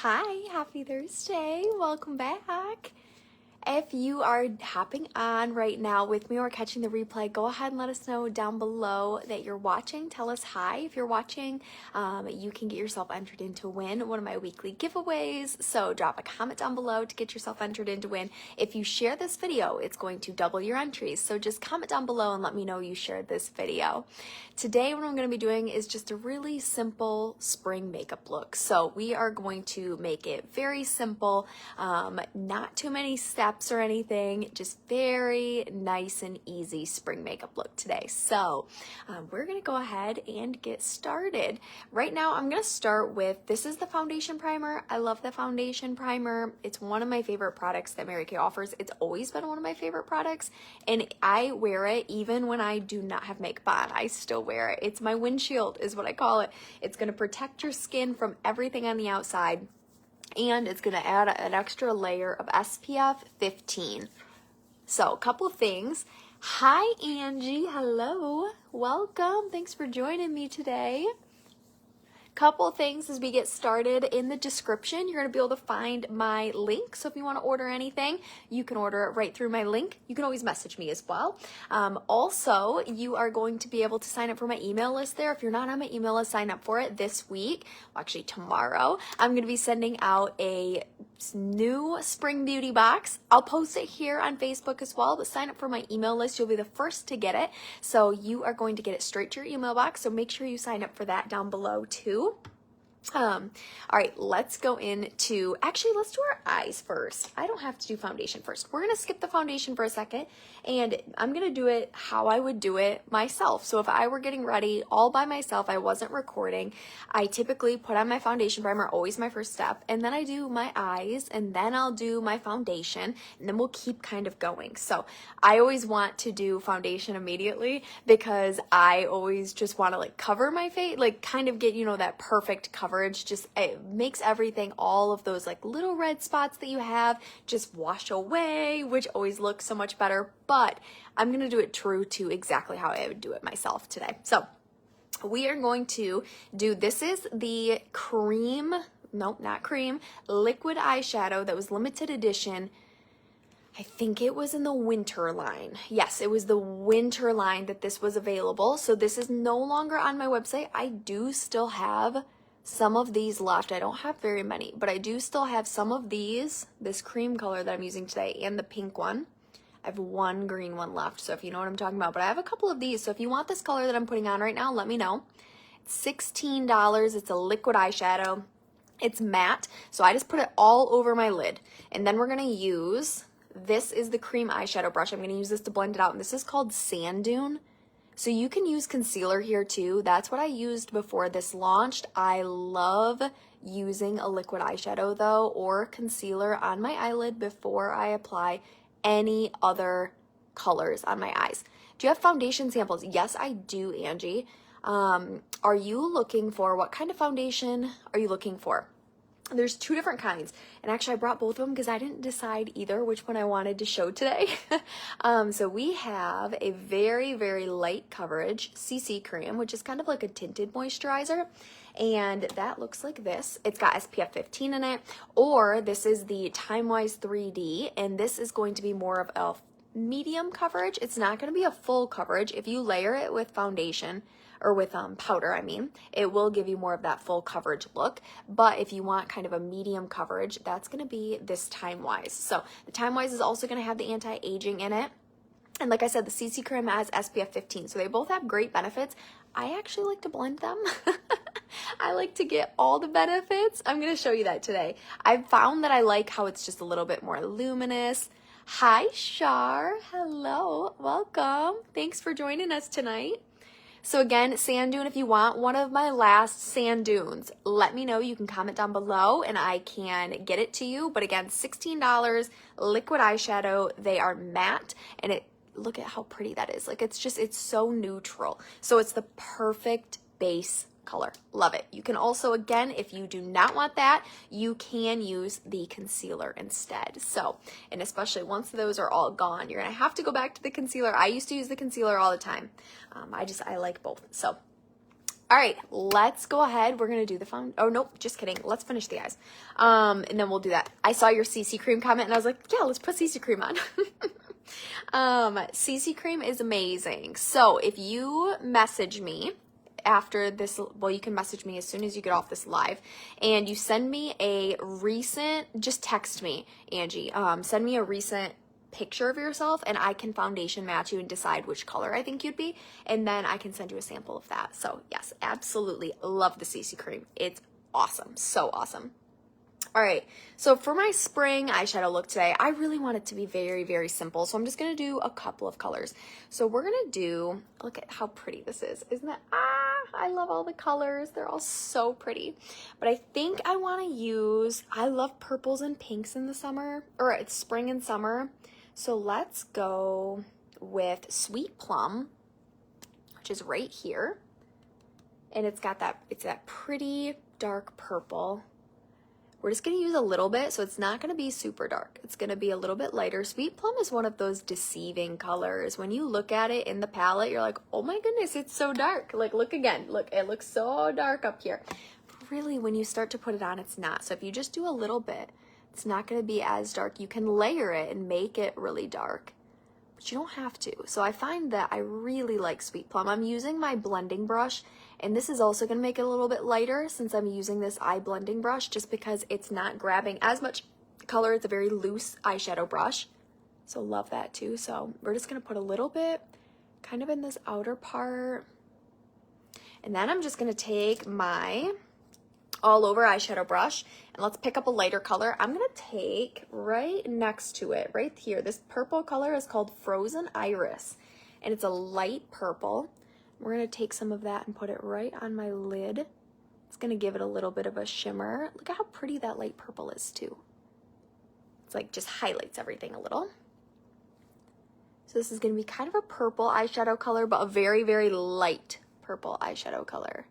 Hi, happy Thursday. Welcome back. If you are hopping on right now with me or catching the replay, go ahead and let us know down below that you're watching. Tell us hi. If you're watching, you can get yourself entered in to win one of my weekly giveaways. So drop a comment down below to get yourself entered in to win. If you share this video, it's going to double your entries. So just comment down below and let me know you shared this video. Today, what I'm going to be doing is just a really simple spring makeup look. So we are going to make it very simple, not too many steps or anything, just very nice and easy spring makeup look today. So we're gonna go ahead and get started. Right now I'm gonna start with, this is the foundation primer. I love the foundation primer. It's one of my favorite products that Mary Kay offers. It's always been one of my favorite products, and I wear it even when I do not have makeup on. I still wear it. It's my windshield is what I call it. It's gonna protect your skin from everything on the outside, and it's going to add an extra layer of SPF 15. So a couple of things. Hi Angie, hello, welcome, thanks for joining me today. Couple of things as we get started. In the description, you're going to be able to find my link. So if you want to order anything, you can order it right through my link. You can always message me as well. Also, you are going to be able to sign up for my email list there. If you're not on my email list, sign up for it this week. Well, actually tomorrow, I'm going to be sending out a new spring beauty box. I'll post it here on Facebook as well, but sign up for my email list. You'll be the first to get it. So you are going to get it straight to your email box. So make sure you sign up for that down below too. All right, let's go into, actually, let's do our eyes first. I don't have to do foundation first. We're going to skip the foundation for a second, and I'm going to do it how I would do it myself. So if I were getting ready all by myself, I wasn't recording, I typically put on my foundation primer, always my first step, and then I do my eyes, and then I'll do my foundation, and then we'll keep kind of going. So I always want to do foundation immediately because I always just want to like cover my face, like kind of get, you know, that perfect coverage. Just it makes everything, all of those like little red spots that you have, just wash away, which always looks so much better. But I'm going to do it true to exactly how I would do it myself today. So we are going to do, this is the cream, nope, not cream, liquid eyeshadow that was limited edition. I think it was in the winter line. Yes, it was the winter line that this was available. So this is no longer on my website. I do still have some of these left. I don't have very many, but I do still have some of these, this cream color that I'm using today and the pink one. I have one green one left, so if you know what I'm talking about, but I have a couple of these. So if you want this color that I'm putting on right now, let me know. It's $16. It's a liquid eyeshadow. It's matte, so I just put it all over my lid. And then we're gonna use, this is the cream eyeshadow brush. I'm gonna use this to blend it out, and this is called Sand Dune. So you can use concealer here too. That's what I used before this launched. I love using a liquid eyeshadow though, or concealer on my eyelid before I apply any other colors on my eyes. Do you have foundation samples? Yes, I do, Angie. Are you looking for, what kind of foundation are you looking for? There's two different kinds, and actually I brought both of them because I didn't decide either which one I wanted to show today. So we have a very, very light coverage CC cream, which is kind of like a tinted moisturizer, and that looks like this. It's got SPF 15 in it, or this is the Timewise 3D, and this is going to be more of a medium coverage. It's not going to be a full coverage. If you layer it with foundation, or with powder, I mean, it will give you more of that full coverage look. But if you want kind of a medium coverage, that's gonna be this Timewise. So the Timewise is also gonna have the anti-aging in it. And like I said, the CC cream has SPF 15, so they both have great benefits. I actually like to blend them. I like to get all the benefits. I'm gonna show you that today. I've found that I like how it's just a little bit more luminous. Hi, Shar, hello, welcome. Thanks for joining us tonight. So again, Sand Dune, if you want one of my last Sand Dunes, let me know. You can comment down below and I can get it to you. But again, $16, liquid eyeshadow. They are matte, and look at how pretty that is. Like, it's so neutral. So it's the perfect base color. Love it. You can also, again, if you do not want that, you can use the concealer instead. So, and especially once those are all gone, you're going to have to go back to the concealer. I used to use the concealer all the time. I like both. So, All right, let's go ahead. We're going to do the foundation. Oh, nope, just kidding. Let's finish the eyes. And then we'll do that. I saw your CC cream comment and I was like, yeah, let's put CC cream on. CC cream is amazing. So if you message me after this, well, you can message me as soon as you get off this live, and you send me a recent, just text me, Angie, send me a recent picture of yourself and I can foundation match you and decide which color I think you'd be, and then I can send you a sample of that. So yes, absolutely love the CC cream. It's awesome. So awesome. All right, so for my spring eyeshadow look today, I really want it to be very, very simple. So I'm just going to do a couple of colors. So we're going to do, look at how pretty this is. Isn't that, I love all the colors. They're all so pretty. But I think I want to use, I love purples and pinks in the summer, or it's spring and summer. So let's go with Sweet Plum, which is right here. And it's got that, it's that pretty dark purple. We're just going to use a little bit, so it's not going to be super dark. It's going to be a little bit lighter. Sweet Plum is one of those deceiving colors. When you look at it in the palette, you're like, oh my goodness, it's so dark. Like, look again. Look, it looks so dark up here. But really, when you start to put it on, it's not. So if you just do a little bit, it's not going to be as dark. You can layer it and make it really dark, but you don't have to. So I find that I really like Sweet Plum. I'm using my blending brush, and this is also going to make it a little bit lighter since I'm using this eye blending brush, just because it's not grabbing as much color. It's a very loose eyeshadow brush, so love that too. So we're just going to put a little bit kind of in this outer part, and then I'm just going to take my all over eyeshadow brush and let's pick up a lighter color. I'm going to take right next to it, right here, this purple color is called Frozen Iris, and it's a light purple. We're going to take some of that and put it right on my lid. It's going to give it a little bit of a shimmer. Look at how pretty that light purple is too. It's like just highlights everything a little. So this is going to be kind of a purple eyeshadow color, but a very, very light purple eyeshadow color.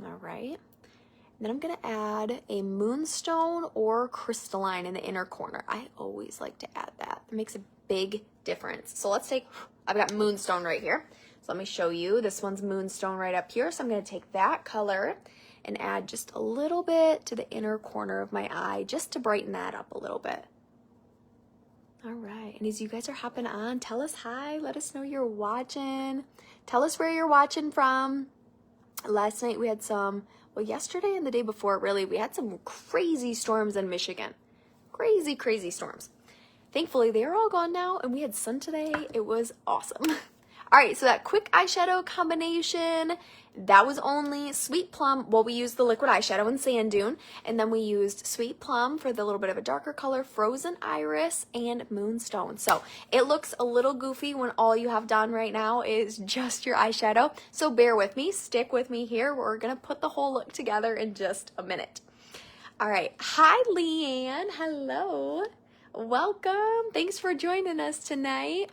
All right. And then I'm going to add a Moonstone or Crystalline in the inner corner. I always like to add that. It makes a big difference. So let's take, I've got Moonstone right here. So let me show you. This one's Moonstone right up here. So I'm going to take that color and add just a little bit to the inner corner of my eye just to brighten that up a little bit. All right. And as you guys are hopping on, tell us hi. Let us know you're watching. Tell us where you're watching from. Last night we had some, well, yesterday and the day before, really, we had some crazy storms in Michigan. Crazy, crazy storms. Thankfully, they are all gone now, and we had sun today. It was awesome. All right, so that quick eyeshadow combination, that was only Sweet Plum. Well, we used the liquid eyeshadow in Sand Dune, and then we used Sweet Plum for the little bit of a darker color, Frozen Iris, and Moonstone. So it looks a little goofy when all you have done right now is just your eyeshadow. So bear with me, stick with me here. We're gonna put the whole look together in just a minute. All right, hi Leanne, hello. Welcome, thanks for joining us tonight.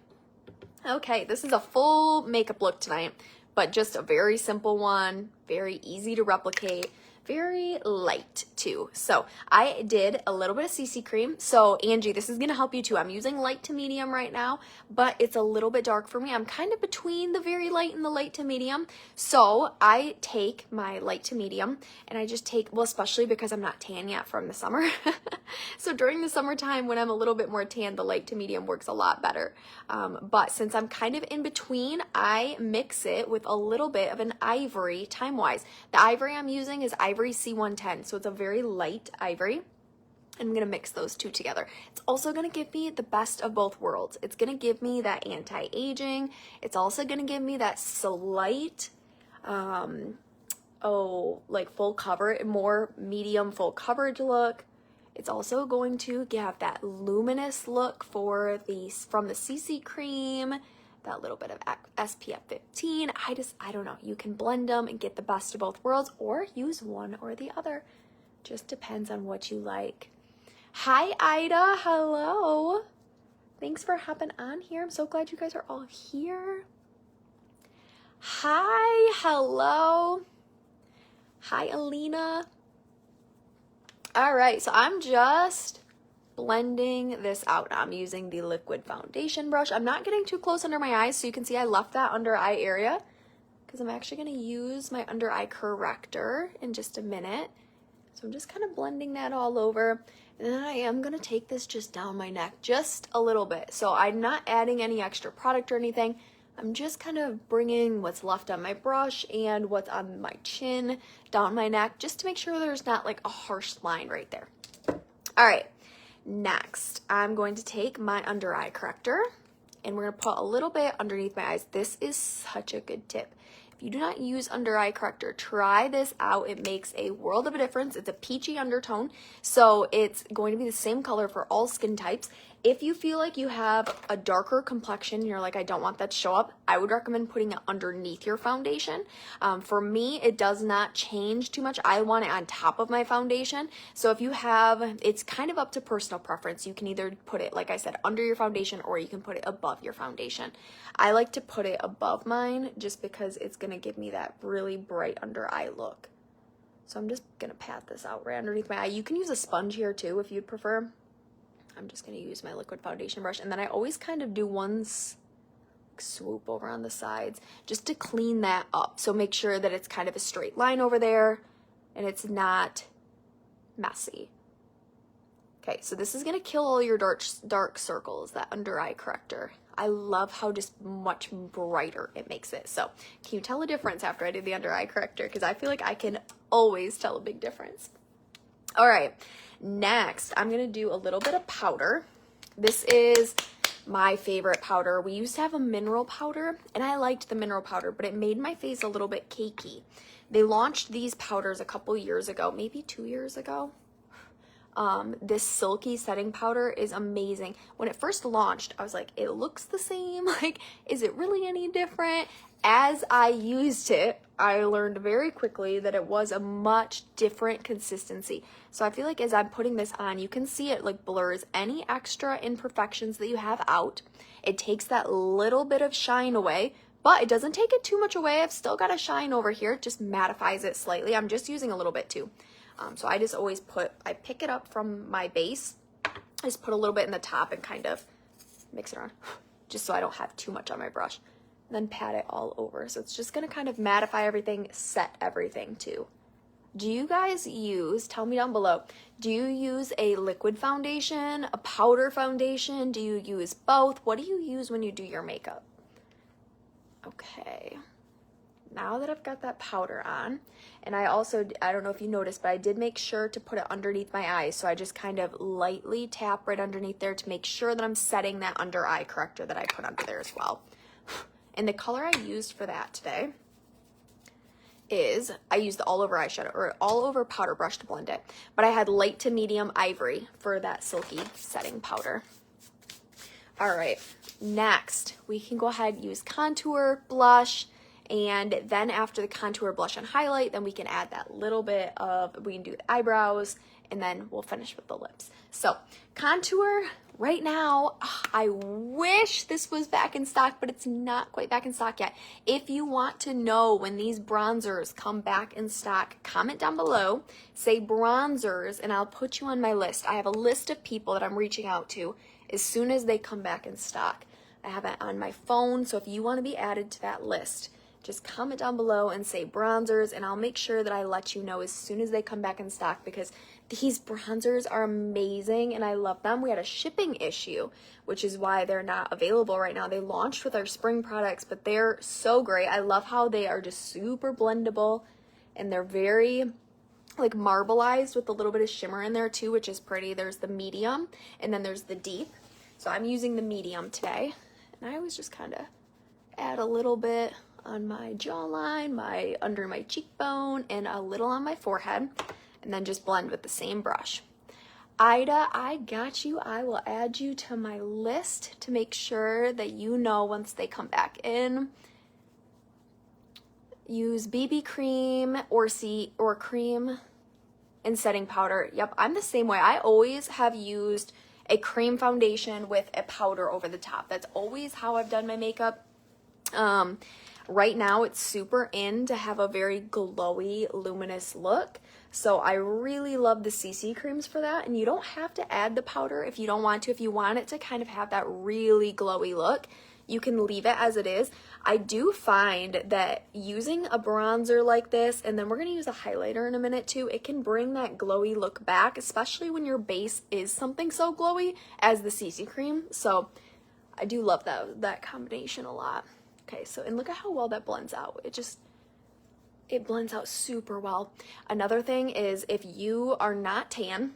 Okay, this is a full makeup look tonight, but just a very simple one, very easy to replicate, very light too. So I did a little bit of CC cream. So Angie, this is gonna help you too. I'm using light to medium right now, but it's a little bit dark for me. I'm kind of between the very light and the light to medium. So I take my light to medium and I just take, well, especially because I'm not tan yet from the summer. So during the summertime when I'm a little bit more tan, the light to medium works a lot better. But since I'm kind of in between, I mix it with a little bit of an Ivory Timewise. The Ivory I'm using is Ivory C110, so it's a very light Ivory. I'm going to mix those two together. It's also going to give me the best of both worlds. It's going to give me that anti-aging. It's also going to give me that slight, like full cover, more medium full coverage look. It's also going to give that luminous look for from the CC cream, that little bit of SPF 15. I don't know. You can blend them and get the best of both worlds or use one or the other. Just depends on what you like. Hi, Ida. Hello. Thanks for hopping on here. I'm so glad you guys are all here. Hi. Hello. Hi, Alina. All right, so I'm just blending this out. I'm using the liquid foundation brush. I'm not getting too close under my eyes, so you can see I left that under eye area. because I'm actually going to use my under eye corrector in just a minute. So I'm just kind of blending that all over. And then I am going to take this just down my neck just a little bit. So I'm not adding any extra product or anything. I'm just kind of bringing what's left on my brush and what's on my chin down my neck, just to make sure there's not like a harsh line right there. All right, next I'm going to take my under eye corrector and we're going to put a little bit underneath my eyes. This is such a good tip. If you do not use under eye corrector, try this out. It makes a world of a difference. It's a peachy undertone, so it's going to be the same color for all skin types. If you feel like you have a darker complexion, you're like, I don't want that to show up, I would recommend putting it underneath your foundation. For me, it does not change too much. I want it on top of my foundation. So if you have, it's kind of up to personal preference. You can either put it, like I said, under your foundation, or you can put it above your foundation. I like to put it above mine just because it's going to give me that really bright under eye look. So I'm just going to pat this out right underneath my eye. You can use a sponge here too if you'd prefer. I'm just going to use my liquid foundation brush, and then I always kind of do one swoop over on the sides just to clean that up. So make sure that it's kind of a straight line over there and it's not messy. Okay, so this is going to kill all your dark circles, that under eye corrector. I love how just much brighter it makes it. So can you tell a difference after I did the under eye corrector? Because I feel like I can always tell a big difference. All right, next I'm going to do a little bit of powder. This is my favorite powder. We used to have a mineral powder, and I liked the mineral powder, but it made my face a little bit cakey. They launched these powders a couple years ago, maybe 2 years ago. This Silky setting powder is amazing. When it first launched, I was like, it looks the same. Like, is it really any different? As I used it, I learned very quickly that it was a much different consistency. So I feel like as I'm putting this on, you can see it like blurs any extra imperfections that you have out. It takes that little bit of shine away, but it doesn't take it too much away. I've still got a shine over here. It just mattifies it slightly. I'm just using a little bit too. So I just always I pick it up from my base. I just put a little bit in the top and kind of mix it around, just so I don't have too much on my brush. Then pat it all over. So it's just gonna kind of mattify everything, set everything too. Do you guys use, tell me down below, do you use a liquid foundation, a powder foundation? Do you use both? What do you use when you do your makeup? Okay. Now that I've got that powder on, and I don't know if you noticed, but I did make sure to put it underneath my eyes. So I just kind of lightly tap right underneath there to make sure that I'm setting that under eye corrector that I put under there as well. And the color I used for that today is, I used the all over eyeshadow, or all over powder brush to blend it. But I had light to medium Ivory for that Silky setting powder. All right, next we can go ahead and use contour, blush, and then after the contour, blush, and highlight, then we can add that little bit of, we can do the eyebrows, and then we'll finish with the lips. So contour, right now, I wish this was back in stock, but it's not quite back in stock yet. If you want to know when these bronzers come back in stock, comment down below, say bronzers, and I'll put you on my list. I have a list of people that I'm reaching out to as soon as they come back in stock. I have it on my phone, so if you want to be added to that list, just comment down below and say bronzers, and I'll make sure that I let you know as soon as they come back in stock, because these bronzers are amazing and I love them. We had a shipping issue, which is why they're not available right now. They launched with our spring products, but they're so great. I love how they are just super blendable, and they're very like marbleized with a little bit of shimmer in there too, which is pretty. There's the medium and then there's the deep. So I'm using the medium today, and I always just kind of add a little bit on my jawline, under my cheekbone, and a little on my forehead, and then just blend with the same brush. Ida, I got you. I will add you to my list to make sure that you know once they come back in. Use BB cream or cream and setting powder. Yep, I'm the same way. I always have used a cream foundation with a powder over the top. That's always how I've done my makeup. Right now it's super in to have a very glowy, luminous look. So I really love the CC creams for that. And you don't have to add the powder if you don't want to. If you want it to kind of have that really glowy look, you can leave it as it is. I do find that using a bronzer like this, and then we're going to use a highlighter in a minute too, it can bring that glowy look back, especially when your base is something so glowy as the CC cream. So I do love that combination a lot. Okay, so, and look at how well that blends out. It blends out super well. Another thing is, if you are not tan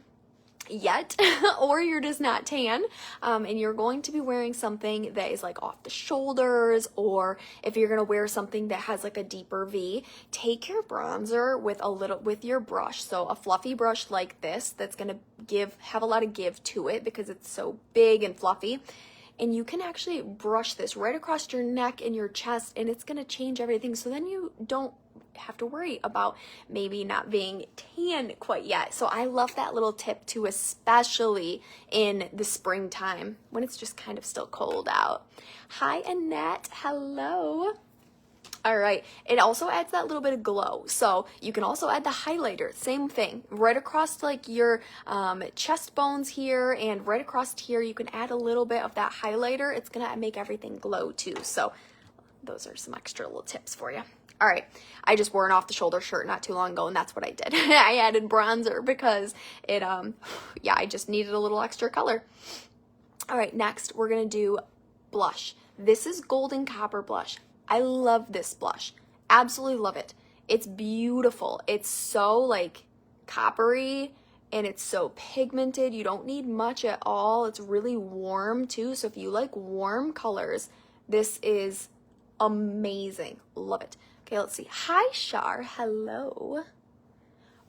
yet, or you're just not tan, and you're going to be wearing something that is like off the shoulders, or if you're gonna wear something that has like a deeper V, take your bronzer with your brush. So a fluffy brush like this, that's gonna have a lot of give to it because it's so big and fluffy. And you can actually brush this right across your neck and your chest, and it's gonna change everything. So then you don't have to worry about maybe not being tan quite yet. So I love that little tip too, especially in the springtime when it's just kind of still cold out. Hi, Annette. Hello. All right, it also adds that little bit of glow. So you can also add the highlighter, same thing, right across like your chest bones here and right across here, you can add a little bit of that highlighter. It's gonna make everything glow too. So those are some extra little tips for you. All right, I just wore an off the shoulder shirt not too long ago, and that's what I did. I added bronzer because it, yeah, I just needed a little extra color. All right, next we're gonna do blush. This is Golden Copper Blush. I love this blush. Absolutely love it. It's beautiful. It's so like coppery and it's so pigmented. You don't need much at all. It's really warm too. So if you like warm colors, this is amazing. Love it. Okay, let's see. Hi, Shar. Hello.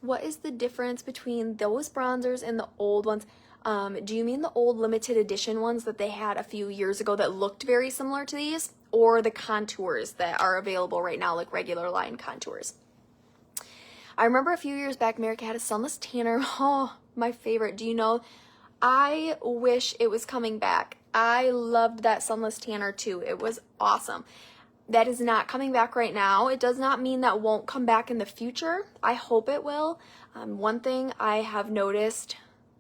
What is the difference between those bronzers and the old ones? Do you mean the old limited edition ones that they had a few years ago that looked very similar to these? Or the contours that are available right now, like regular line contours? I remember a few years back, America had a sunless tanner. Oh, my favorite. Do you know, I wish it was coming back. I loved that sunless tanner too. It was awesome. That is not coming back right now. It does not mean that won't come back in the future. I hope it will. One thing I have noticed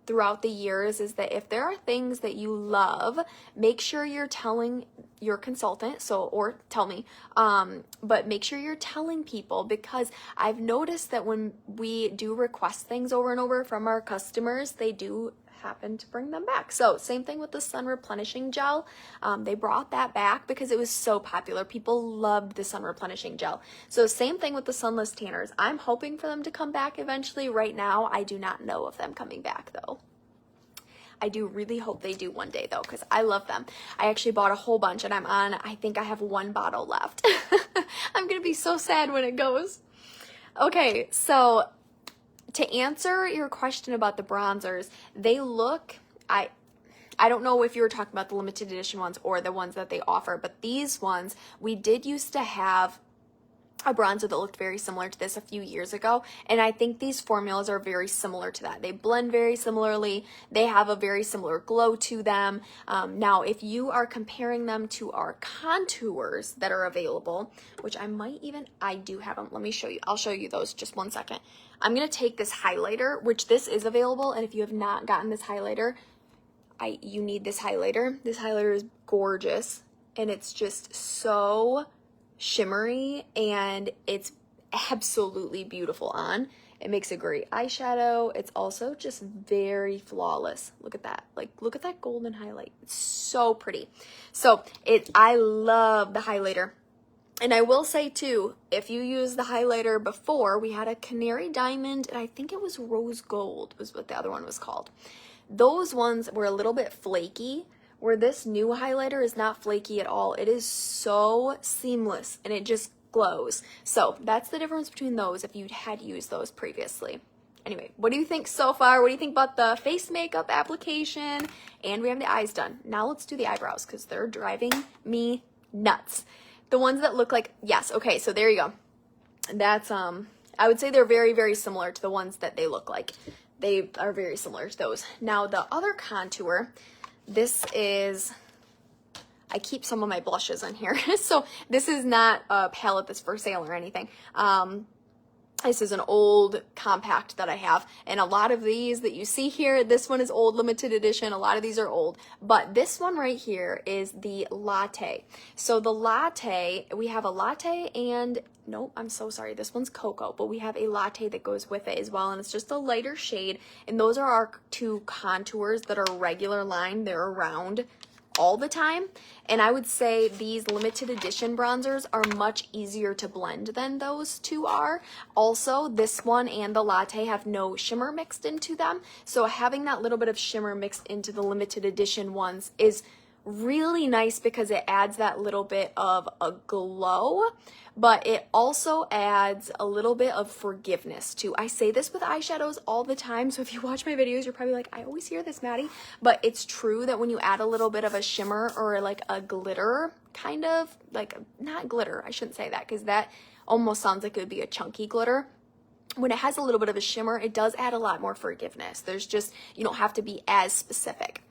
throughout the years is that if there are things that you love, make sure you're telling your consultant, or tell me, but make sure you're telling people, because I've noticed that when we do request things over and over from our customers, they do happen to bring them back. So same thing with the sun replenishing gel. They brought that back because it was so popular. People loved the sun replenishing gel. So same thing with the sunless tanners. I'm hoping for them to come back eventually. Right now, I do not know of them coming back though. I do really hope they do one day though, because I love them. I actually bought a whole bunch and I think I have one bottle left. I'm gonna be so sad when it goes. Okay, so to answer your question about the bronzers, they look, I don't know if you were talking about the limited edition ones or the ones that they offer, but these ones, we did used to have a bronzer that looked very similar to this a few years ago, and I think these formulas are very similar to that. They blend very similarly. They have a very similar glow to them. Now, if you are comparing them to our contours that are available, which I do have them. Let me show you. I'll show you those just one second. I'm going to take this highlighter, which this is available, and if you have not gotten this highlighter, you need this highlighter. This highlighter is gorgeous, and it's just so shimmery, and it's absolutely beautiful on. It makes a great eyeshadow. It's also just very flawless. Look at that. Like, look at that golden highlight. It's so pretty. So I love the highlighter. And I will say too, if you use the highlighter before, we had a canary diamond, and I think it was rose gold was what the other one was called. Those ones were a little bit flaky, where this new highlighter is not flaky at all. It is so seamless and it just glows. So that's the difference between those if you had used those previously. Anyway, what do you think so far? What do you think about the face makeup application? And we have the eyes done. Now let's do the eyebrows, because they're driving me nuts. The ones that look like, yes, okay, so there you go. That's, I would say they're very, very similar to the ones that they look like. They are very similar to those. Now the other contour, this is, I keep some of my blushes in here. So this is not a palette that's for sale or anything. This is an old compact that I have, and a lot of these that you see here, this one is old, limited edition. A lot of these are old, but this one right here is the latte. So the latte, we have a latte and, nope, I'm so sorry, this one's cocoa, but we have a latte that goes with it as well, and it's just a lighter shade, and those are our two contours that are regular line. They're around all the time, and I would say these limited edition bronzers are much easier to blend than those two are. Also, this one and the latte have no shimmer mixed into them, so having that little bit of shimmer mixed into the limited edition ones is really nice because it adds that little bit of a glow, but it also adds a little bit of forgiveness too. I say this with eyeshadows all the time, so if you watch my videos, you're probably like, I always hear this, Maddie, but it's true that when you add a little bit of a shimmer or like a glitter, kind of like, not glitter, I shouldn't say that because that almost sounds like it would be a chunky glitter. When it has a little bit of a shimmer, it does add a lot more forgiveness. There's just, you don't have to be as specific.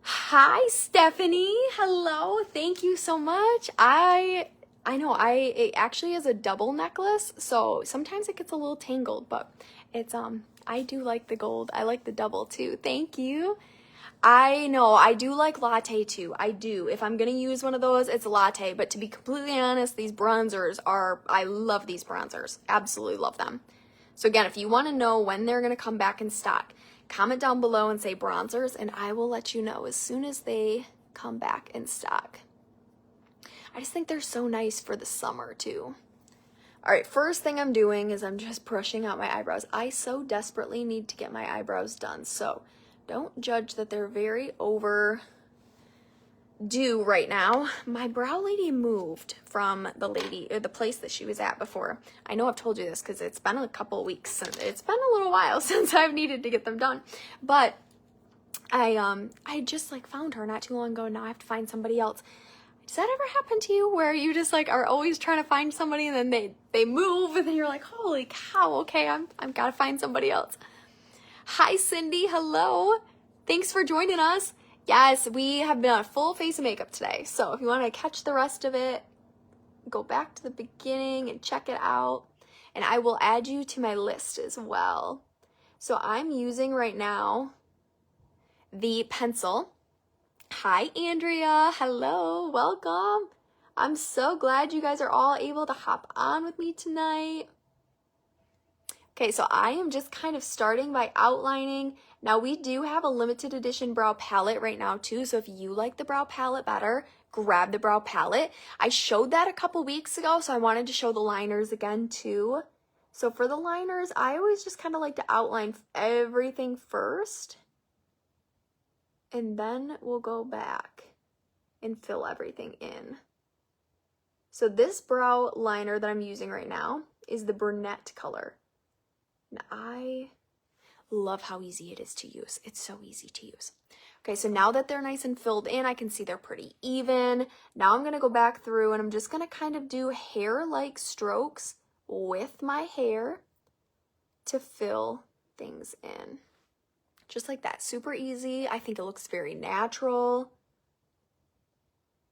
Hi, Stephanie. Hello. Thank you so much. I know it actually is a double necklace, so sometimes it gets a little tangled, but it's I do like the gold. I like the double too. Thank you. I know I do like latte too. I do. If I'm gonna use one of those, it's latte, but to be completely honest, these bronzers are, I love these bronzers. Absolutely love them. So again, if you want to know when they're gonna come back in stock, comment down below and say bronzers, and I will let you know as soon as they come back in stock. I just think they're so nice for the summer too. All right, first thing I'm doing is I'm just brushing out my eyebrows. I so desperately need to get my eyebrows done, so don't judge that they're very overdue right now. My brow lady moved from the place that she was at before. I know I've told you this because it's been a couple of weeks, it's been a little while since I've needed to get them done, but I just like found her not too long ago, and now I have to find somebody else. Does that ever happen to you where you just like are always trying to find somebody and then they move and then you're like, holy cow, okay, I've got to find somebody else. Hi, Cindy. Hello. Thanks for joining us. Yes, we have been on a full face of makeup today. So if you want to catch the rest of it, go back to the beginning and check it out. And I will add you to my list as well. So I'm using right now the pencil. Hi, Andrea. Hello. Welcome. I'm so glad you guys are all able to hop on with me tonight. Okay, so I am just kind of starting by outlining. Now, we do have a limited edition brow palette right now, too. So if you like the brow palette better, grab the brow palette. I showed that a couple weeks ago, so I wanted to show the liners again, too. So for the liners, I always just kind of like to outline everything first. And then we'll go back and fill everything in. So this brow liner that I'm using right now is the Brunette color. And I love how easy it is to use. It's so easy to use. Okay, so now that they're nice and filled in, I can see they're pretty even. Now I'm going to go back through and I'm just going to kind of do hair-like strokes with my hair to fill things in. Just like that, super easy. I think it looks very natural.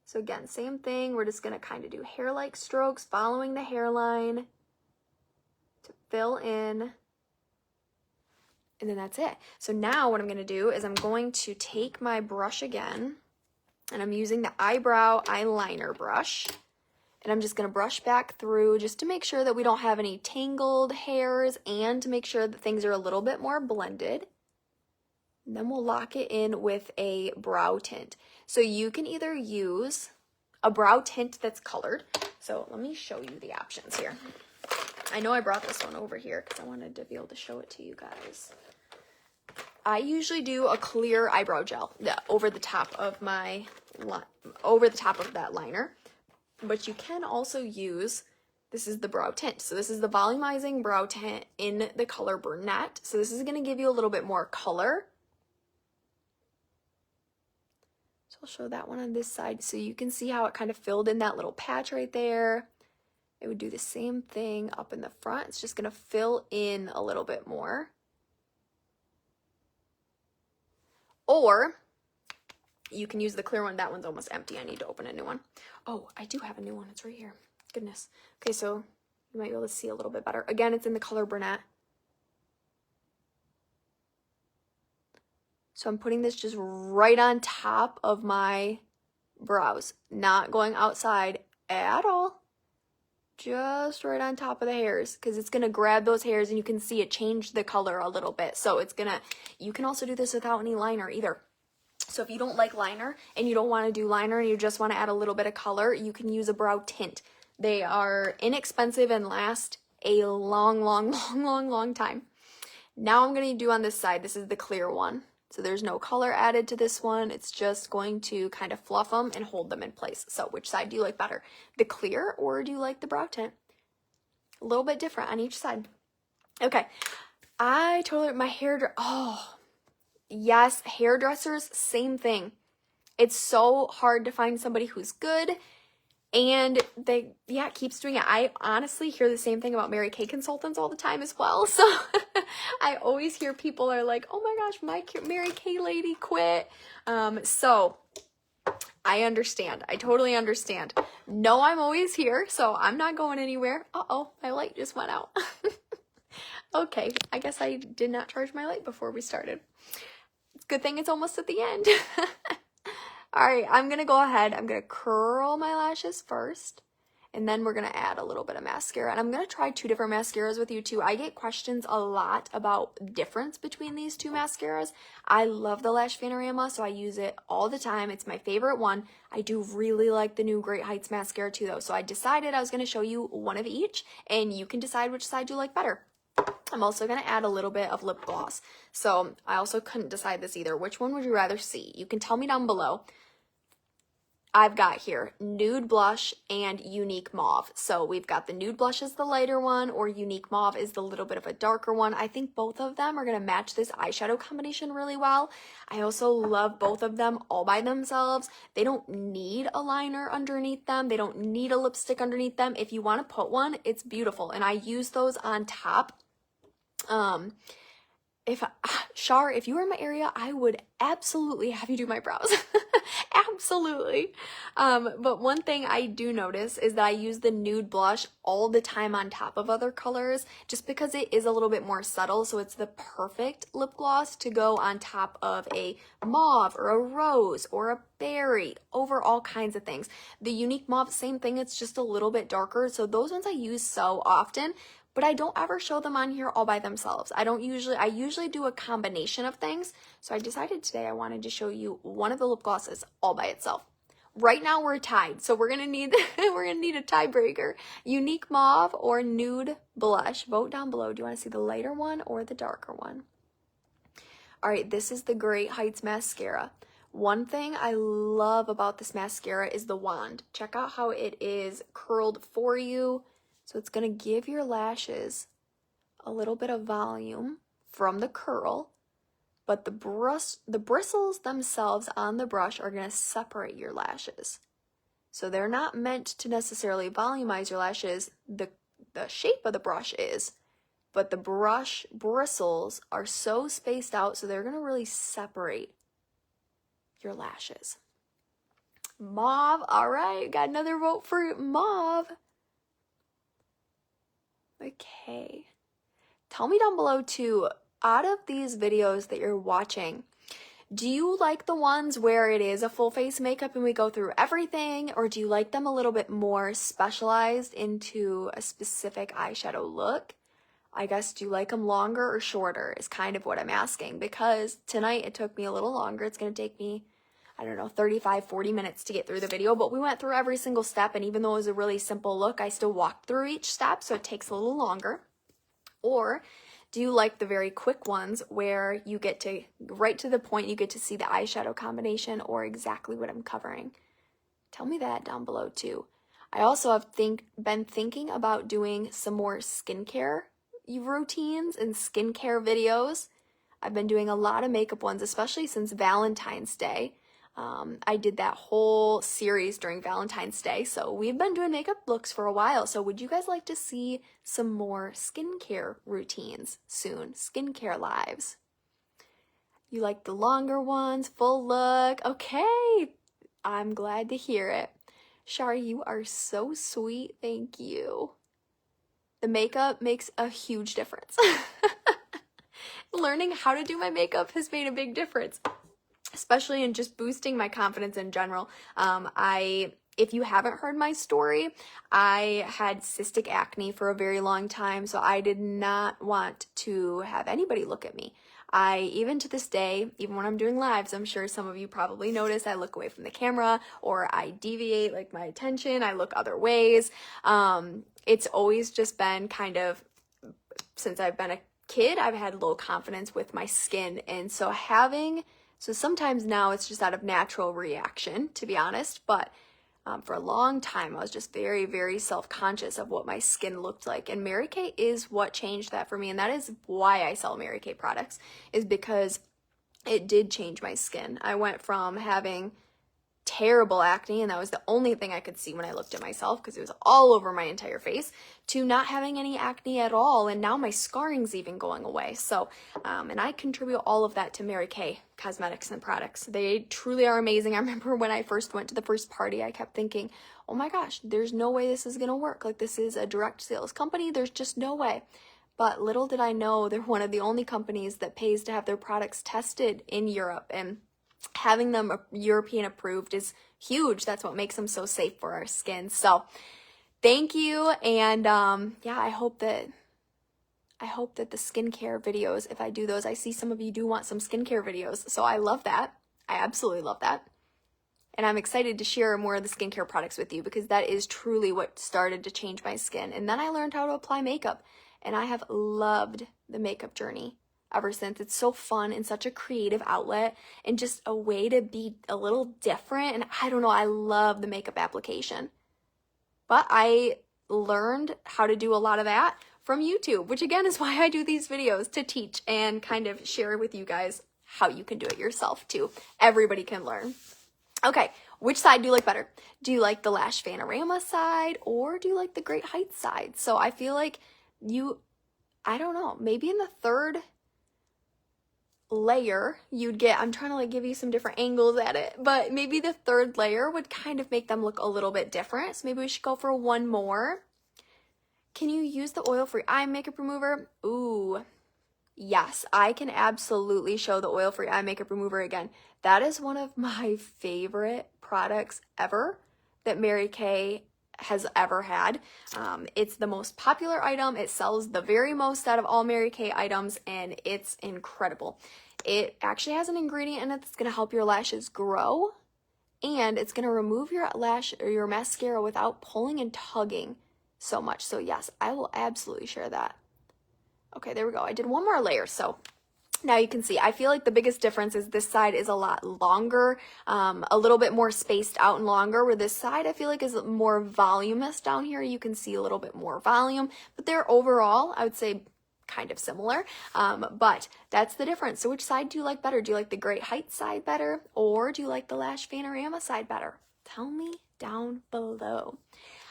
So again, same thing. We're just gonna kind of do hair-like strokes, following the hairline to fill in. And then that's it. So now what I'm gonna do is I'm going to take my brush again, and I'm using the eyebrow eyeliner brush. And I'm just gonna brush back through just to make sure that we don't have any tangled hairs and to make sure that things are a little bit more blended. And then we'll lock it in with a brow tint. So you can either use a brow tint that's colored. So let me show you the options here. I know I brought this one over here because I wanted to be able to show it to you guys. I usually do a clear eyebrow gel over the top of that liner. But you can also use, this is the brow tint. So this is the volumizing brow tint in the color Brunette. So this is going to give you a little bit more color. So I'll show that one on this side so you can see how it kind of filled in that little patch right there. It would do the same thing up in the front. It's just going to fill in a little bit more. Or you can use the clear one. That one's almost empty. I need to open a new one. Oh, I do have a new one. It's right here. Goodness. Okay, so You might be able to see a little bit better. Again, it's in the color Brunette. So I'm putting this just right on top of my brows, not going outside at all. Just right on top of the hairs, because it's going to grab those hairs and you can see it change the color a little bit. So it's going to, you can also do this without any liner either. So if you don't like liner and you don't want to do liner and you just want to add a little bit of color, you can use a brow tint. They are inexpensive and last a long time. Now I'm going to do on this side, this is the clear one. So there's no color added to this one. It's just going to kind of fluff them and hold them in place. So which side do you like better? The clear or do you like the brow tint? A little bit different on each side. Okay. My hair, oh, yes, hairdressers, same thing. It's so hard to find somebody who's good. And it keeps doing it. I honestly hear the same thing about Mary Kay consultants all the time as well. So I always hear people are like, oh my gosh, my Mary Kay lady quit. So I understand. I totally understand. No, I'm always here, so I'm not going anywhere. Uh-oh, my light just went out. Okay, I guess I did not charge my light before we started. It's a good thing it's almost at the end. All right, I'm going to go ahead. I'm going to curl my lashes first, and then we're going to add a little bit of mascara. And I'm going to try 2 different mascaras with you too. I get questions a lot about the difference between these 2 mascaras. I love the Lash Fanorama, so I use it all the time. It's my favorite one. I do really like the new Great Heights mascara too though. So I decided I was going to show you one of each, and you can decide which side you like better. I'm also going to add a little bit of lip gloss. So I also couldn't decide this either. Which one would you rather see? You can tell me down below. I've got here Nude Blush and Unique Mauve. So we've got the Nude Blush is the lighter one, or Unique Mauve is the little bit of a darker one. I think both of them are going to match this eyeshadow combination really well. I also love both of them all by themselves. They don't need a liner underneath them. They don't need a lipstick underneath them. If you want to put one, it's beautiful. And I use those on top. Shar, if you were in my area, I would absolutely have you do my brows. Absolutely. But one thing I do notice is that I use the nude blush all the time on top of other colors, just because it is a little bit more subtle. So it's the perfect lip gloss to go on top of a mauve or a rose or a berry, over all kinds of things. The Unique Mauve, same thing. It's just a little bit darker. So those ones I use so often. But I don't ever show them on here all by themselves. I usually do a combination of things. So I decided today I wanted to show you one of the lip glosses all by itself. Right now we're tied, so we're gonna need a tiebreaker. Unique Mauve or Nude Blush. Vote down below. Do you want to see the lighter one or the darker one? All right, this is the Great Heights mascara. One thing I love about this mascara is the wand. Check out how it is curled for you. So it's going to give your lashes a little bit of volume from the curl, but the bristles themselves on the brush are going to separate your lashes. So they're not meant to necessarily volumize your lashes. The shape of the brush is, but the brush bristles are so spaced out, so they're going to really separate your lashes. Mauve, all right, got another vote for Mauve. Okay, tell me down below too, out of these videos that you're watching, do you like the ones where it is a full face makeup and we go through everything, or do you like them a little bit more specialized into a specific eyeshadow look? I guess, do you like them longer or shorter is kind of what I'm asking, because tonight it took me a little longer. It's going to take me, I don't know, 35, 40 minutes to get through the video, but we went through every single step, and even though it was a really simple look, I still walked through each step, so it takes a little longer. Or do you like the very quick ones where you get to, right to the point, you get to see the eyeshadow combination or exactly what I'm covering? Tell me that down below too. I also have been thinking about doing some more skincare routines and skincare videos. I've been doing a lot of makeup ones, especially since Valentine's Day. I did that whole series during Valentine's Day, so we've been doing makeup looks for a while. So would you guys like to see some more skincare routines soon? Skincare lives. You like the longer ones, full look? Okay, I'm glad to hear it. Shari, you are so sweet. Thank you. the makeup makes a huge difference. Learning how to do my makeup has made a big difference, especially in just boosting my confidence in general. If you haven't heard my story, I had cystic acne for a very long time, so I did not want to have anybody look at me. Even to this day, even when I'm doing lives, I'm sure some of you probably notice I look away from the camera, or I deviate like my attention, I look other ways. It's always just been kind of, since I've been a kid, I've had low confidence with my skin, and so sometimes now it's just out of natural reaction, to be honest, but for a long time I was just very, very self-conscious of what my skin looked like, and Mary Kay is what changed that for me, and that is why I sell Mary Kay products, is because it did change my skin. I went from having terrible acne, and that was the only thing I could see when I looked at myself because it was all over my entire face, to not having any acne at all, and now my scarring's even going away. So and I contribute all of that to Mary Kay cosmetics and products. They truly are amazing. I remember when I first went to the first party, I kept thinking, oh my gosh, there's no way this is gonna work. Like, this is a direct sales company, there's just no way. But little did I know, they're one of the only companies that pays to have their products tested in Europe, and having them European approved is huge. That's what makes them so safe for our skin. So thank you. And yeah, I hope that the skincare videos, if I do those, I see some of you do want some skincare videos. So I love that. I absolutely love that. And I'm excited to share more of the skincare products with you, because that is truly what started to change my skin. And then I learned how to apply makeup, and I have loved the makeup journey ever since. It's so fun and such a creative outlet, and just a way to be a little different. And I don't know, I love the makeup application. But I learned how to do a lot of that from YouTube, which again is why I do these videos, to teach and kind of share with you guys how you can do it yourself too. Everybody can learn. Okay, which side do you like better? Do you like the Lash Fanorama side, or do you like the Great Heights side? So I feel like I don't know, maybe in the third layer you'd get, I'm trying to like give you some different angles at it, but maybe the third layer would kind of make them look a little bit different. So maybe we should go for one more. Can you use the oil-free eye makeup remover? Ooh, yes, I can absolutely show the oil-free eye makeup remover again. That is one of my favorite products ever that Mary Kay has ever had. It's the most popular item. It sells the very most out of all Mary Kay items, and it's incredible. It actually has an ingredient in it that's going to help your lashes grow, and it's going to remove your lash or your mascara without pulling and tugging so much. So yes, I will absolutely share that. Okay, there we go. I did one more layer, so now you can see. I feel like the biggest difference is this side is a lot longer, a little bit more spaced out and longer, where this side I feel like is more voluminous down here. You can see a little bit more volume, but they're overall, I would say, kind of similar, but that's the difference. So which side do you like better? Do you like the Great Heights side better, or do you like the Lash Fanorama side better? Tell me down below.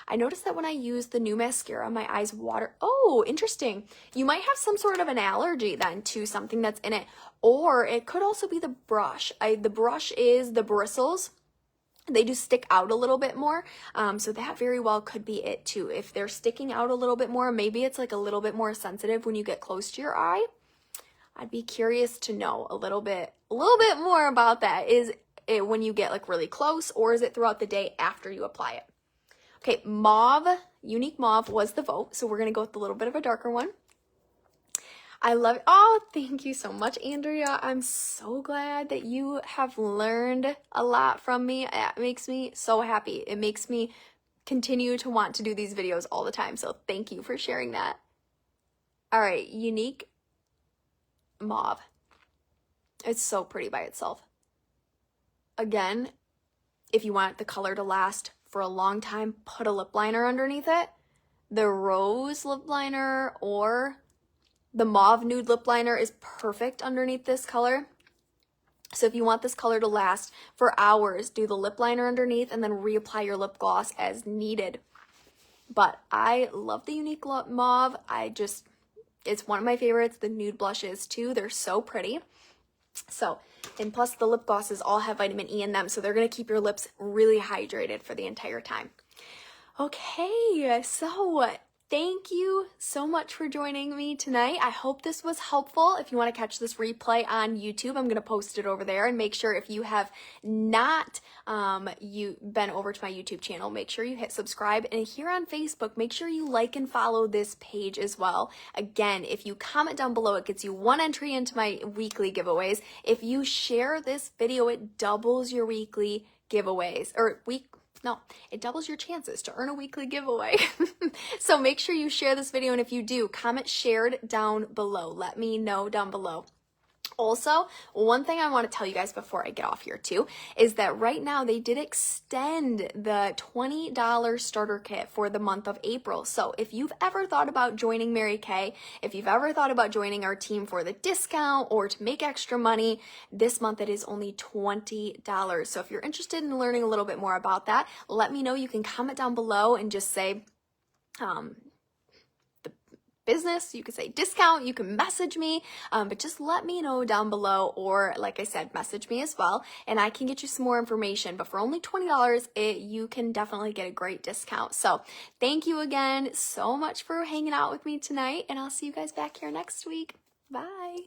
I noticed that when I use the new mascara, my eyes water. Oh, interesting. You might have some sort of an allergy then to something that's in it, or it could also be the brush. The brush is the bristles. They do stick out a little bit more, so that very well could be it too. If they're sticking out a little bit more, maybe it's like a little bit more sensitive when you get close to your eye. I'd be curious to know a little bit more about that. Is it when you get like really close, or is it throughout the day after you apply it? Okay, Mauve, Unique Mauve was the vote, so we're going to go with a little bit of a darker one. I love it. Oh, thank you so much, Andrea. I'm so glad that you have learned a lot from me. It makes me so happy. It makes me continue to want to do these videos all the time, so thank you for sharing that. All right, Unique Mauve. It's so pretty by itself. Again, if you want the color to last for a long time, put a lip liner underneath it. The rose lip liner or the mauve nude lip liner is perfect underneath this color. So if you want this color to last for hours, do the lip liner underneath and then reapply your lip gloss as needed. But I love the Unique Mauve. It's one of my favorites. The nude blushes too, they're so pretty. So, and plus the lip glosses all have vitamin E in them, so they're going to keep your lips really hydrated for the entire time. Okay, so thank you so much for joining me tonight. I hope this was helpful. If you want to catch this replay on YouTube, I'm going to post it over there. And make sure if you have not been over to my YouTube channel, make sure you hit subscribe. And here on Facebook, make sure you like and follow this page as well. Again, if you comment down below, it gets you 1 entry into my weekly giveaways. If you share this video, it doubles your weekly giveaways, it doubles your chances to earn a weekly giveaway. So make sure you share this video, and if you do, comment shared down below. Let me know down below. Also, one thing I want to tell you guys before I get off here too, is that right now they did extend the $20 starter kit for the month of April. So if you've ever thought about joining Mary Kay, if you've ever thought about joining our team for the discount or to make extra money, this month it is only $20. So if you're interested in learning a little bit more about that, let me know. You can comment down below and just say, business, you could say discount, you can message me, but just let me know down below, or like I said, message me as well, and I can get you some more information. But for only $20, you can definitely get a great discount. So thank you again so much for hanging out with me tonight, and I'll see you guys back here next week. Bye.